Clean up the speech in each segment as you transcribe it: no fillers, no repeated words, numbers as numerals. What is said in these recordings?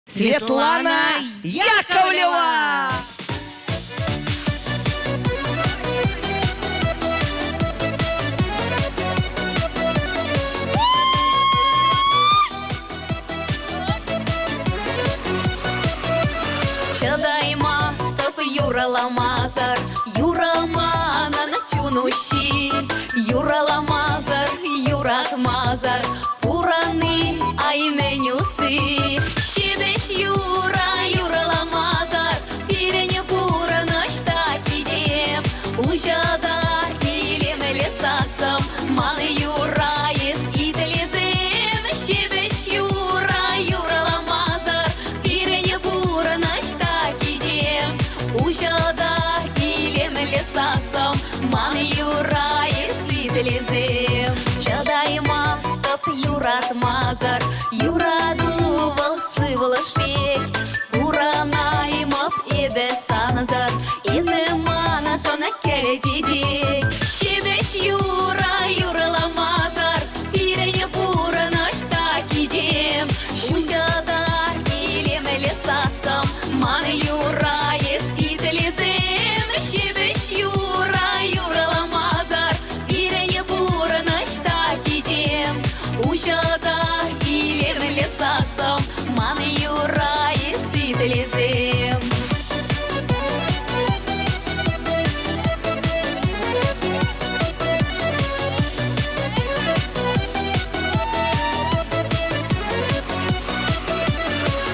Светлана Яковлева! Чадайма стоп Юра Ламазар, Юра мана начунущи, Юра Ламазар, Юра Мазар, Ураны айменюсы. Щебеш Юра, Юра Ламазар, Пирене бура ночта кидем, Ужадар илем лесасам, Маны Юра ес иделизем. Щебеш Юра, Юра Ламазар, Пирене бура ночта кидем, Ужадар илем лесасам, Маны Юра ес иделизем. Чадайма стоп Юрат Мазар, Юра дувал сшивала швей, Юра наймап и бесаназар, Иземана шона келе дидей. Щебеш Юра, Юра Ламазар, Пирене бура ночта кидем, Ужадар илем лесасам, Маны Юра ес иделизем. Щебеш Юра, Юра Ламазар, Пирене бура ночта кидем, Ужадар илем лесасам, Маны Юра ес иделизем.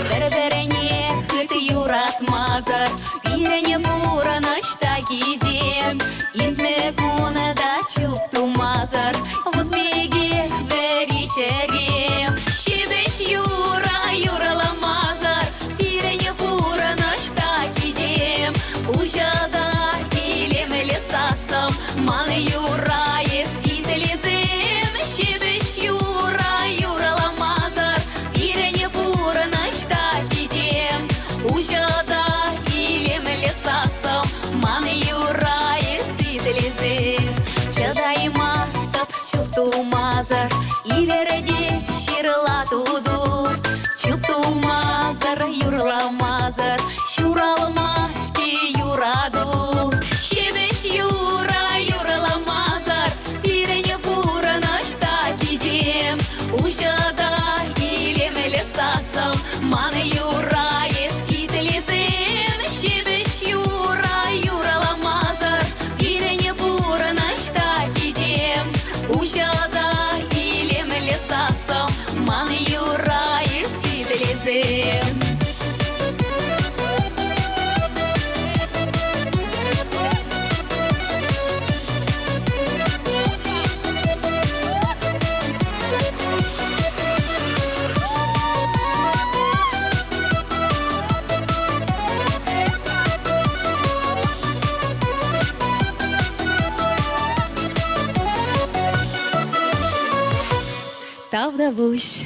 Берберене хыт Юрат Мазар, Пирене бура ночта кидем, Интме куна да чупту Мазар, Вот меге вери черем. Щебеш Юра, Юра Ламазар, Пирене бура ночта кидем, Ужадар илем лесасам, Маны Юра ес иделизем. Щебеш Юра, Юра Ламазар, Пирене бура ночта кидем, Ужадар илем лесасам, Маны Юра ес иделизем. Чадайма стоп чупту Мазар, Илереде ширла туду, Чупту Мазар, Юра Ламазар, Шуралмашки Юраду. Щебеш Юра, Юра Ламазар, Пирене бура ночта кидем, Ужадар илем лесасам, Маны Юра ес иделизем. Щебеш Юра, Юра Ламазар, Пирене бура ночта кидем, Ужадар илем лесасам, Маны Юра ес иделизем. Тавдавусь.